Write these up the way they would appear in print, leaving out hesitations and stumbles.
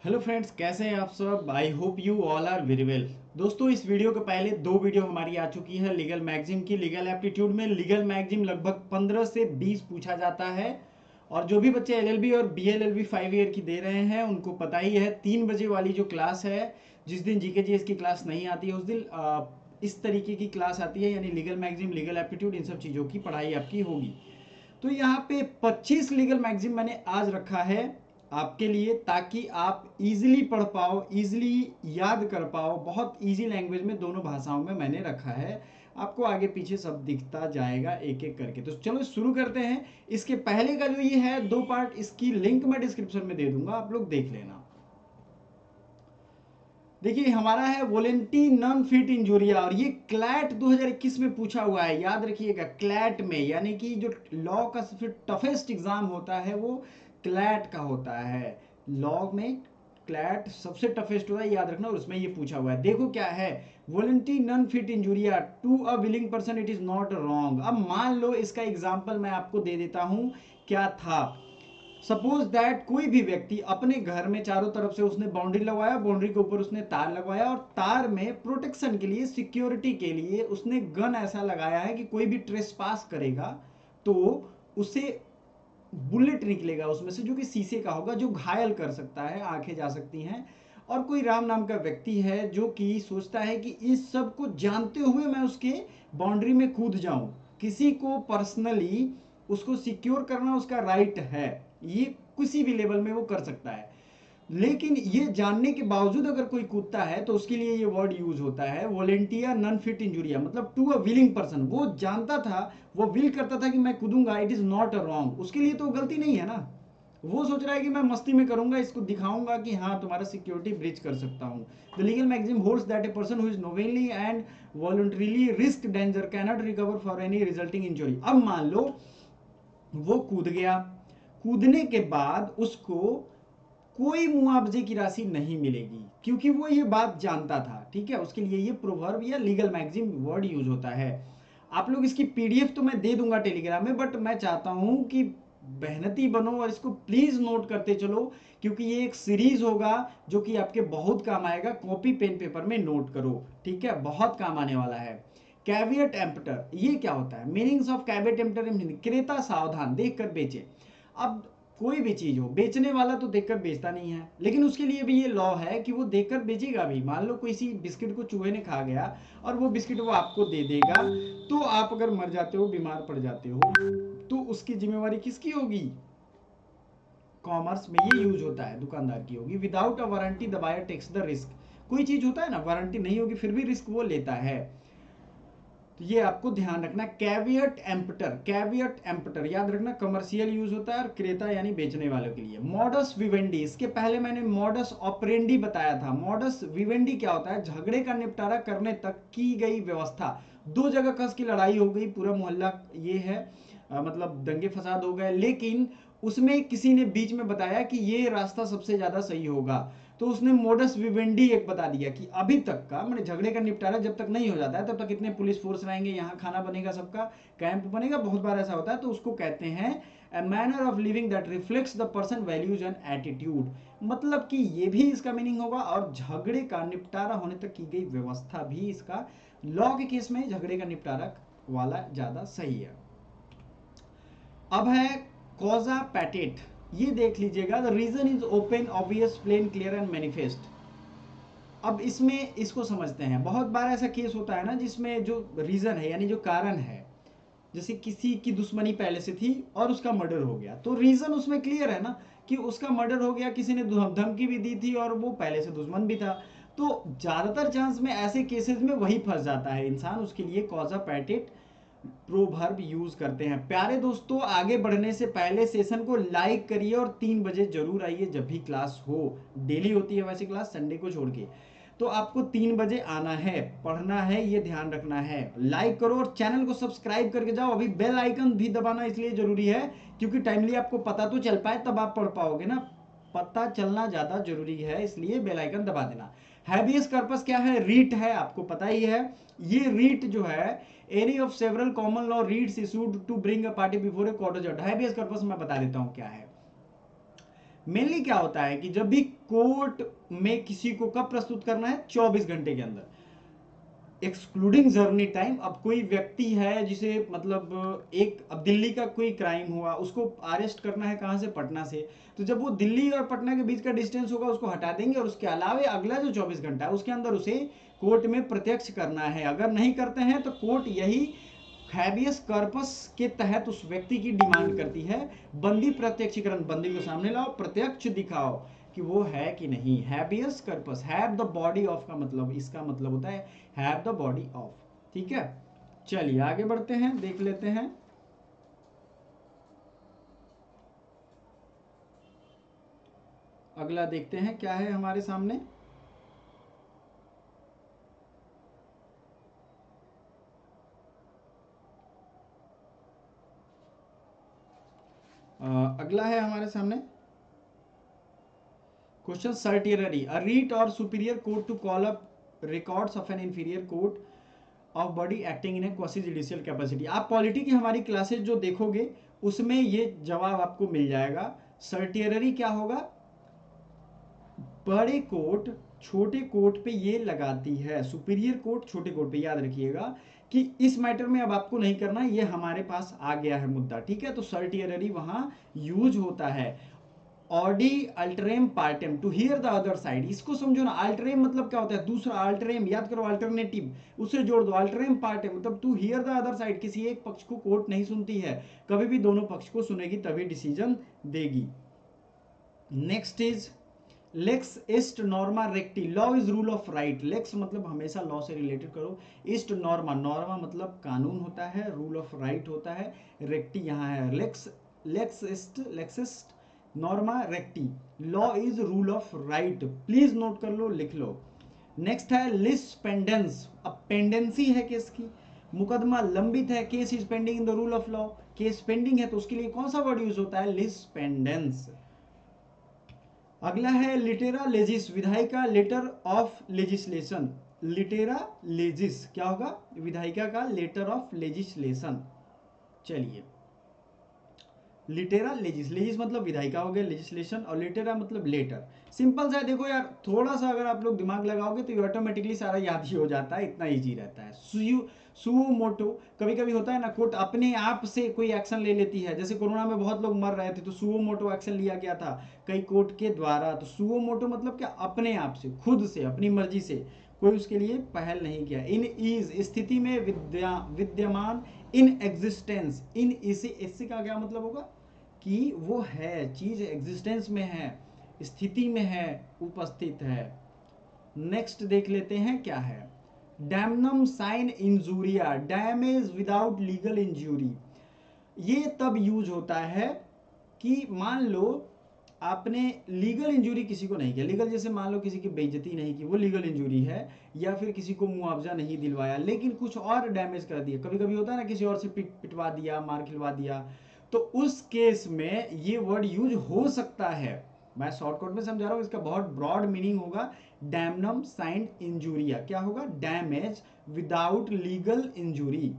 Hello friends, कैसे हैं आप सब। I hope you all are very well. दोस्तों, इस वीडियो के पहले दो वीडियो हमारी आ चुकी है लीगल मैगजीन की। लीगल एप्टीट्यूड में लीगल मैगजीन लगभग 15 से 20 पूछा जाता है। और जो भी बच्चे एलएलबी और बीएलएलबी 5 ईयर की दे रहे हैं उनको पता ही है 3 बजे वाली जो क्लास है, जिस दिन जीके जीएस की क्लास नहीं आती है उस दिन इस तरीके की क्लास आती है, यानी लीगल मैगजीन, लीगल एप्टीट्यूड, इन सब चीज़ों की पढ़ाई आपकी होगी। तो यहाँ पे 25 लीगल मैगजीन मैंने आज रखा है आपके लिए, ताकि आप इजीली पढ़ पाओ, इजीली याद कर पाओ। बहुत इजी लैंग्वेज में दोनों भाषाओं में मैंने रखा है। आपको आगे पीछे सब दिखता जाएगा एक एक करके। तो चलो शुरू करते हैं। इसके पहले का जो ये है 2 पार्ट, इसकी लिंक मैं डिस्क्रिप्शन में दे दूंगा, आप लोग देख लेना। देखिए, हमारा है वॉलेंटी नॉन फिट इंजूरिया, और ये क्लैट 2021 में पूछा हुआ है। याद रखिएगा, क्लैट में, यानी कि जो लॉ का सबसे टफेस्ट एग्जाम होता है वो क्लैट का होता है। लॉ में क्लैट सबसे टफेस्ट होता है, याद रखना। और उसमें ये पूछा हुआ है, देखो क्या है। वॉलेंटी नॉन फिट इंजूरिया to a willing person, it is not wrong. अब मान लो इसका एग्जाम्पल मैं आपको दे देता हूं। क्या था, सपोज दैट कोई भी व्यक्ति अपने घर में चारों तरफ से उसने बाउंड्री लगवाया, बाउंड्री के ऊपर उसने तार लगवाया, और तार में प्रोटेक्शन के लिए, सिक्योरिटी के लिए उसने गन ऐसा लगाया है कि कोई भी ट्रेसपास करेगा तो उसे बुलेट निकलेगा उसमें से, जो कि शीशे का होगा, जो घायल कर सकता है, आंखें जा सकती हैं। और कोई राम नाम का व्यक्ति है जो कि सोचता है कि इस सब को जानते हुए मैं उसके बाउंड्री में कूद जाऊं। किसी को पर्सनली उसको सिक्योर करना उसका राइट है, ये किसी भी लेवल में वो कर सकता है। लेकिन ये जानने के बावजूद अगर कोई कूदता है तो उसके लिए ये वर्ड यूज होता है, वॉलेंटियर नॉन फिट इंजुरिया, मतलब टू अ विलिंग पर्सन। वो जानता था, वो विल करता था कि मैं कूदूंगा, it is not a wrong. उसके लिए तो गलती नहीं है ना। वो सोच रहा है कि मैं मस्ती में करूंगा, इसको दिखाऊंगा कि हाँ तुम्हारा सिक्योरिटी ब्रीच कर सकता हूँ। The legal maxim holds that a person who is knowingly and voluntarily risk danger cannot recover for any resulting injury. अब मान लो वो कूद गया, कूदने के बाद उसको कोई मुआवजे की राशि नहीं मिलेगी, क्योंकि वो ये बात जानता था। ठीक है, उसके लिए ये प्रोवर्ब या लीगल मैगजीन वर्ड यूज होता है। आप लोग इसकी पीडीएफ तो मैं दे दूंगा टेलीग्राम में, बट मैं चाहता हूं कि मेहनती बनो और इसको प्लीज नोट करते चलो, क्योंकि ये एक सीरीज होगा जो कि आपके बहुत काम आएगा। कॉपी पेन पेपर में नोट करो, ठीक है, बहुत काम आने वाला है। कैवियट एम्पटर, ये क्या होता है? मीनिंग्स ऑफ कैवियट एम्पटर, क्रेता सावधान, देख कर बेचे। अब कोई भी चीज हो, बेचने वाला तो देखकर बेचता नहीं है, लेकिन उसके लिए भी ये लॉ है कि वो देखकर बेचेगा भी। मान लो कोई सी बिस्किट को चूहे ने खा गया और वो बिस्किट वो आपको दे देगा, तो आप अगर मर जाते हो, बीमार पड़ जाते हो, तो उसकी जिम्मेवारी किसकी होगी? कॉमर्स में ये यूज होता है, दुकानदार की होगी। Without a warranty the buyer takes the risk. कोई चीज होता है ना, वारंटी नहीं होगी फिर भी रिस्क वो लेता है। तो ये आपको ध्यान रखना। कैवियट एम्पटर, कैवियट एम्पटर याद रखना, कमर्शियल यूज होता है और क्रेता यानी बेचने वालों के लिए। मॉडस विवेंडी, इसके पहले मैंने मॉडस ऑपरेंडी बताया था। मॉडस विवेंडी क्या होता है? झगड़े का निपटारा करने तक की गई व्यवस्था। दो जगह कस की लड़ाई हो गई, पूरा मोहल्ला ये है, मतलब दंगे फसाद हो गए, लेकिन उसमें किसी ने बीच में बताया कि ये रास्ता सबसे ज्यादा सही होगा, तो उसने मोडस विवेंडी एक बता दिया कि अभी तक का, मैंने झगड़े का निपटारा जब तक नहीं हो जाता है तब तक इतने पुलिस फोर्स रहेंगे, यहाँ खाना बनेगा, सबका कैंप बनेगा। बहुत बार ऐसा होता है, तो उसको कहते हैं a manner of living that reflects the person values and attitude। मतलब कि ये भी इसका मीनिंग होगा, और झगड़े का निपटारा होने तक की गई व्यवस्था भी इसका लॉ के केस में झगड़े का निपटारा वाला ज्यादा सही है। अब है कॉजा पैटेट, ये देख लीजिएगा। The reason is open, obvious, plain, clear and manifest. अब इसमें इसको समझते हैं। बहुत बार ऐसा केस होता है ना जिसमें जो रीजन है, यानी जो कारण है, जैसे किसी की दुश्मनी पहले से थी और उसका मर्डर हो गया, तो रीजन उसमें क्लियर है ना कि उसका मर्डर हो गया, किसी ने धमकी भी दी थी और वो पहले से दुश्मन भी था। तो ज्यादातर चांस में ऐसे केसेस में वही फंस जाता है इंसान, उसके लिए कॉजा पैटेट प्रोवर्ब यूज करते हैं। प्यारे दोस्तों, आगे बढ़ने से पहले सेशन को लाइक करिए और 3 बजे जरूर आइए जब भी क्लास हो। डेली होती है वैसे क्लास, संडे को छोड़ के। तो आपको 3 बजे आना है, पढ़ना है, ये ध्यान रखना है। लाइक करो और चैनल को सब्सक्राइब करके जाओ। अभी बेल आइकन भी दबाना इसलिए जरूरी है क्योंकि टाइमली आपको पता तो चल पाए, तब आप पढ़ पाओगे ना। पता चलना ज्यादा जरूरी है, इसलिए बेल आइकन दबा देना। हैबियस कॉर्पस क्या है? रीट है, आपको पता ही है। ये रीट जो है, any of several common law writs issued to bring a party before a court of जज। हैबियस कॉर्पस मैं बता देता हूं क्या है। मेनली क्या होता है कि जब भी कोर्ट में किसी को कब प्रस्तुत करना है, 24 घंटे के अंदर, एक्सक्लूडिंग जर्नी टाइम। अब कोई व्यक्ति है जिसे मतलब एक, अब दिल्ली का कोई क्राइम हुआ, उसको अरेस्ट करना है कहां से, पटना से, तो जब वो दिल्ली और पटना के बीच का डिस्टेंस होगा उसको हटा देंगे, और उसके अलावे अगला जो 24 घंटा है उसके अंदर उसे कोर्ट में प्रत्यक्ष करना है। अगर नहीं करते हैं तो कोर्ट यही हैबियस कॉर्पस के तहत उस व्यक्ति की डिमांड करती है, बंदी प्रत्यक्षीकरण, बंदी को सामने लाओ, प्रत्यक्ष दिखाओ कि वो है कि नहीं। Habeas corpus, have the body of का मतलब, इसका मतलब होता है हैव द बॉडी ऑफ। ठीक है, चलिए आगे बढ़ते हैं, देख लेते हैं। अगला देखते हैं क्या है हमारे सामने। अगला है हमारे सामने क्वेश्चन सर्टियररी, अ रीट और superior court to call up records of an inferior court of body acting in a quasi judicial capacity. आप पॉलिटी की हमारी क्लासेज जो देखोगे उसमें ये जवाब आपको मिल जाएगा। सर्टियररी क्या होगा, बड़े कोर्ट छोटे कोर्ट पे ये लगाती है, सुपीरियर कोर्ट छोटे कोर्ट पे। याद रखिएगा कि इस मैटर में अब आपको नहीं करना, ये हमारे पास आ गया है मुद्दा, ठीक है। तो सर्टियररी वहां यूज होता है। ऑडी अल्टरेम पार्टेम, to hear the other side, इसको समझो ना। अल्टरेम मतलब क्या होता है, दूसरा। अल्टरेम याद करो, अल्टरनेटिव, उससे जोड़ दो। अल्टरेम पार्टेम मतलब to hear the other side, किसी एक पक्ष को कोर्ट नहीं सुनती है, कभी भी दोनों पक्ष को सुनेगी तभी डिसीजन देगी। Next is lex est norma recti, law is rule of right. Lex मतलब हमेशा लॉ से रिलेटेड करो। इस्ट नॉर्मा, नॉर्मा मतलब कानून होता है, रूल ऑफ राइट होता है, रेक्टी यहाँ है। लेक्स, लेक्स इस्ट, लेक्सिस्ट नॉर्मा recti, law is rule of right. Please note कर लो, लिख लो। नेक्स्ट है लिस पेंडेंस, अब पेंडेंसी है केस की, मुकदमा लंबित है, case is pending in the rule of law, case pending है तो उसके लिए कौन सा वर्ड यूज होता है, लिस पेंडेंस। अगला है लिटेरा लेजिस, विधायिका लेटर ऑफ लेजिस्लेशन। लिटेरा लेजिस क्या होगा, विधायिका का लेटर ऑफ लेजिस्लेशन। चलिए, लिटेरा लेजिस, लेजिस मतलब विधायिका हो गया, लेजिस्लेशन, और लिटेरा मतलब लेटर। सिंपल सा है, देखो यार, थोड़ा सा अगर आप लोग दिमाग लगाओगे तो ये ऑटोमेटिकली सारा याद ही हो जाता है, इतना इजी रहता है। सुओ मोटो, कभी कभी होता है ना, कोर्ट अपने आप से कोई एक्शन ले लेती है, जैसे कोरोना में बहुत लोग मर रहे थे तो सुओ मोटो एक्शन लिया गया था कई कोर्ट के द्वारा। तो सुओ मोटो मतलब क्या, अपने आप से, खुद से, अपनी मर्जी से, कोई उसके लिए पहल नहीं किया। इन इज, स्थिति में, विद्यमान, इन एग्जिस्टेंस, इन इसे, इससे का क्या मतलब होगा कि वो है, चीज एग्जिस्टेंस में है, स्थिति में है, उपस्थित है। नेक्स्ट देख लेते हैं क्या है, damnum sine injuria, damage without legal injury. ये तब यूज होता है कि मान लो आपने लीगल इंजूरी किसी को नहीं किया, लीगल जैसे मान लो किसी की बेइज्जती नहीं की, वो लीगल इंजूरी है, या फिर किसी को मुआवजा नहीं दिलवाया लेकिन कुछ और डैमेज कर दिया, कभी कभी होता है ना, किसी और से पिटवा दिया, मार खिलवा दिया, तो उस केस में ये वर्ड यूज हो सकता है। मैं शॉर्टकट में समझा रहा हूं, इसका बहुत ब्रॉड मीनिंग होगा। डैमनम साइन इंजूरिया क्या होगा, damage without legal injury,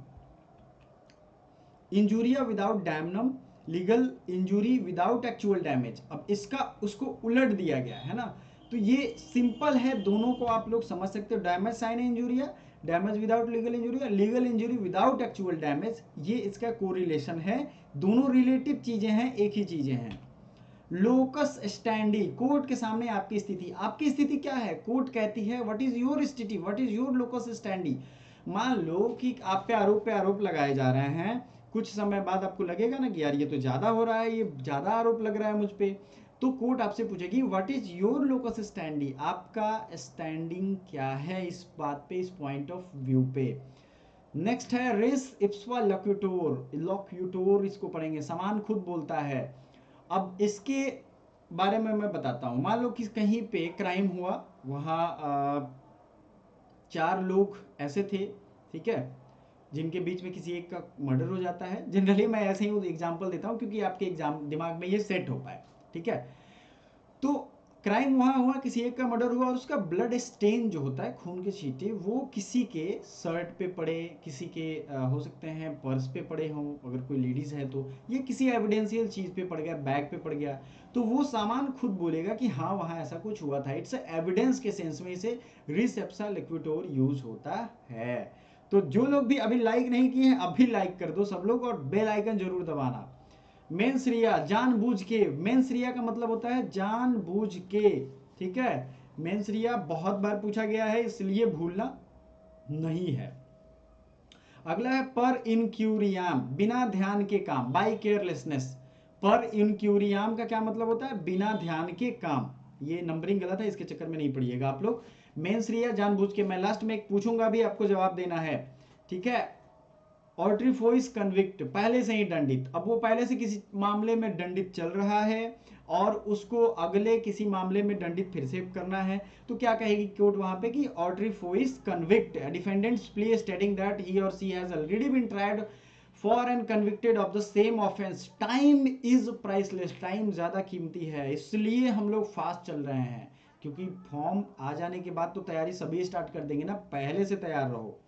injuria without damnum, legal injury without actual damage. अब इसका उसको उलट दिया गया है ना, तो ये सिंपल है, दोनों को आप लोग समझ सकते हो। Damage sine injuria, damage without legal injury, legal injury without actual damage, ये इसका कोरिलेशन है। दोनों रिलेटिव चीजें हैं, एक ही चीजें हैं। लोकस स्टैंडी, कोर्ट के सामने आपकी स्थिति, आपकी स्थिति क्या है, कोर्ट कहती है व्हाट इज योर स्थिति, what is your locus standi. मान लो कि आप पे आरोप लगाए जा रहे हैं, कुछ समय बाद आपको लगेगा ना कि यार ये तो ज्यादा हो रहा है, ये ज्यादा आरोप लग रहा है मुझ पे, तो कोर्ट आपसे पूछेगी व्हाट इज योर लोकस स्टैंडी, आपका स्टैंडिंग क्या है इस बात पे, इस पॉइंट ऑफ व्यू पे। नेक्स्ट है रेस इप्सवा लक्यूटोर, लॉक्यूटोर इसको पढ़ेंगे, समान खुद बोलता है। अब इसके बारे में मैं बताता हूं, मान लो कि कहीं पे क्राइम हुआ, वहां 4 लोग ऐसे थे, ठीक है, जिनके बीच में किसी एक का मर्डर हो जाता है। जनरली मैं ऐसे ही एग्जांपल देता हूं क्योंकि आपके एग्जाम दिमाग में ये सेट हो पाए, ठीक है। तो क्राइम वहाँ हुआ, किसी एक का मर्डर हुआ और उसका ब्लड स्टेन जो होता है, खून के छींटे, वो किसी के शर्ट पे पड़े, किसी के हो सकते हैं पर्स पे पड़े हों, अगर कोई लेडीज़ है तो, ये किसी एविडेंशियल चीज़ पे पड़ गया, बैग पे पड़ गया, तो वो सामान खुद बोलेगा कि हाँ वहाँ ऐसा कुछ हुआ था। इट्स एविडेंस के सेंस में इसे रिस एप्सा लिक्विडोर यूज होता है। तो जो लोग भी अभी लाइक नहीं किए हैं, अभी लाइक कर दो सब लोग, और बेल आइकन जरूर दबाना। मेंस रिया, जानबूझ के, मेंस रिया का मतलब होता है जानबूझ के, ठीक है। मेंस रिया बहुत बार पूछा गया है, इसलिए भूलना नहीं है। अगला है पर इनक्यूरियाम, बिना ध्यान के काम, बाय केयरलेसनेस। पर इनक्यूरियाम का क्या मतलब होता है? बिना ध्यान के काम। ये नंबरिंग गलत है, इसके चक्कर में नहीं पड़िएगा आप लोग। मेंस रिया जानबूझ के, मैं लास्ट में एक पूछूंगा भी, आपको जवाब देना है, ठीक है। ऑर्ट्रीफोइस कन्विक्ट, पहले से ही दंडित, अब वो पहले से किसी मामले में दंडित चल रहा है और उसको अगले किसी मामले में दंडित फिर से करना है, तो क्या कहेगी कोर्ट वहां पे कि ऑर्ट्रीफोइस convict, defendant's plea stating that he or she has already been tried for and convicted of the same offence, time is priceless, time ज्यादा कीमती है, इसलिए हम लोग फास्ट चल रहे हैं, क्योंकि फॉर्म आ जाने के बाद तो तैयारी सभी स्टार्ट कर देंगे ना, पहले से तैयार रहो,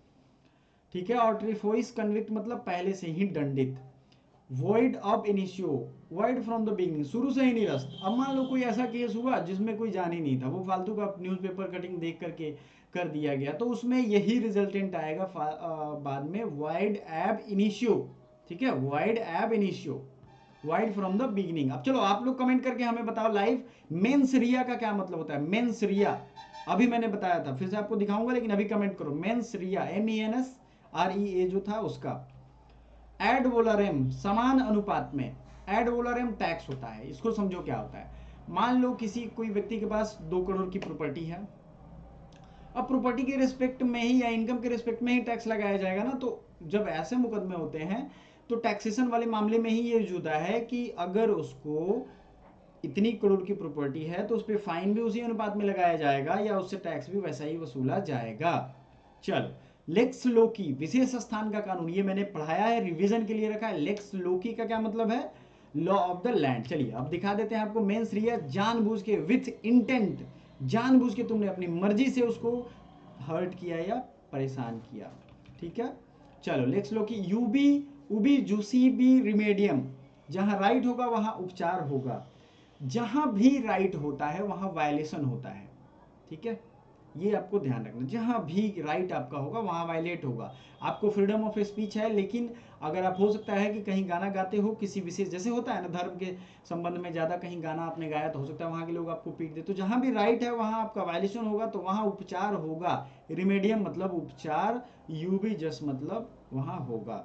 ठीक है। ऑर्ट्रीफोइस कन्विक्ट मतलब पहले से ही दंडित। Void of initio, void from the beginning, शुरू से ही निरस्त। अब मान लो कोई ऐसा केस हुआ जिसमें कोई जान ही नहीं था, वो फालतू का न्यूज़पेपर कटिंग देख करके कर दिया गया, तो उसमें यही रिजल्टेंट आएगा बाद में, वाइड एब इनिशियो, ठीक है, वाइड एब initio, wide from the beginning. अब चलो आप लोग कमेंट करके हमें बताओ लाइव, मेंस रिया का क्या मतलब होता है? मेंस रिया अभी मैंने बताया था, फिर से आपको दिखाऊंगा, लेकिन अभी कमेंट करो। मेंस रिया, MENSREA जो था उसका। एड वोलरेम, समान अनुपात में, एड वोलरेम टैक्स होता है, इसको समझो क्या होता है। मान लो किसी कोई व्यक्ति के पास 2 करोड़ की प्रॉपर्टी है, अब प्रॉपर्टी के रिस्पेक्ट में ही या इनकम के रिस्पेक्ट में ही टैक्स लगाया जाएगा ना, तो जब ऐसे मुकदमे होते हैं तो टैक्सेशन वाले मामले में ही ये जुदा है कि अगर उसको इतनी करोड़ की प्रॉपर्टी है तो उस पर फाइन भी उसी अनुपात में लगाया जाएगा या उससे टैक्स भी वैसा ही वसूला जाएगा। चलो, लेक्स लोकी, विशेष स्थान का कानून, ये मैंने पढ़ाया है, रिवीजन के लिए रखा है। लेक्स लोकी का क्या मतलब है? Law of the land. चलिए अब दिखा देते हैं आपको। मेंस रिया, जानबूझ के, विथ इंटेंट, जानबूझ के तुमने अपनी मर्जी से उसको हर्ट किया या परेशान किया, ठीक है। चलो लेक्स लोकी, यूबी उबी जूसी बी रिमेडियम, जहां राइट होगा वहां उपचार होगा, जहां भी राइट होता है वहां वायलेशन होता है, ठीक है, ये आपको ध्यान रखना। जहां भी राइट आपका होगा वहां वायलेट होगा। आपको फ्रीडम ऑफ स्पीच है, लेकिन अगर आप, हो सकता है कि कहीं गाना गाते हो किसी विशेष, जैसे होता है ना धर्म के संबंध में, ज्यादा कहीं गाना आपने गाया तो हो सकता है वहां के लोग आपको पीट दे, तो जहां भी राइट है वहां आपका वायलेशन होगा, तो वहां उपचार होगा। रिमेडियम मतलब उपचार, यूबी जस मतलब वहां होगा।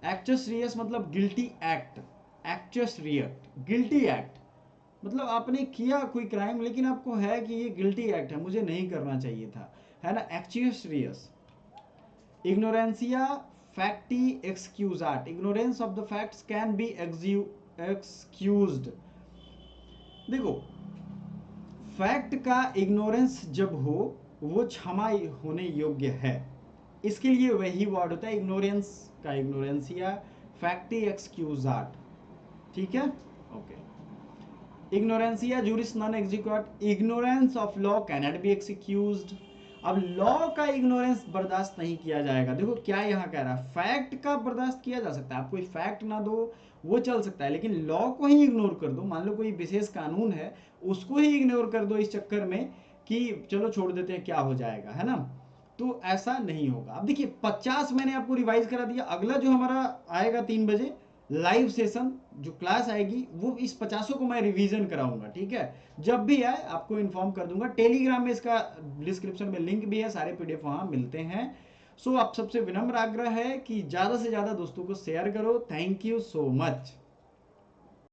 एक्चस रियस मतलब guilty act, एक्चस Riot, guilty act मतलब आपने किया कोई क्राइम, लेकिन आपको है कि ये गिल्टी एक्ट है, मुझे नहीं करना चाहिए था, है ना, एक्चुअस रियस। इग्नोरेंसिया फैक्टी एक्सक्यूजाट, ignorance of the facts can be excused. देखो, फैक्ट का इग्नोरेंस जब हो वो क्षमा होने योग्य है, इसके लिए वही वर्ड होता है इग्नोरेंस का, इग्नोरेंसिया फैक्टी एक्सक्यूजाट, ठीक है, ओके। इग्नोरेंसिया जुरिस नॉन एग्जीक्यूट, ignorance of law cannot be excused. अब लॉ का इग्नोरेंस बर्दाश्त नहीं किया जाएगा। देखो क्या यहाँ कह रहा है, फैक्ट का बर्दाश्त किया जा सकता है, आप कोई फैक्ट ना दो वो चल सकता है, लेकिन लॉ को ही इग्नोर कर दो, मान लो कोई विशेष कानून है उसको ही इग्नोर कर दो इस चक्कर में कि चलो छोड़ देते हैं क्या हो जाएगा, है ना, तो ऐसा नहीं होगा। अब देखिए 50 मैंने आपको रिवाइज करा दिया, अगला जो हमारा आएगा 3 बजे लाइव सेशन, जो क्लास आएगी वो इस 50 को मैं रिवीजन कराऊंगा, ठीक है। जब भी आए आपको इन्फॉर्म कर दूंगा, टेलीग्राम में इसका डिस्क्रिप्शन में लिंक भी है, सारे PDF वहां मिलते हैं। सो आप सबसे विनम्र आग्रह है कि ज्यादा से ज्यादा दोस्तों को शेयर करो। Thank you so much.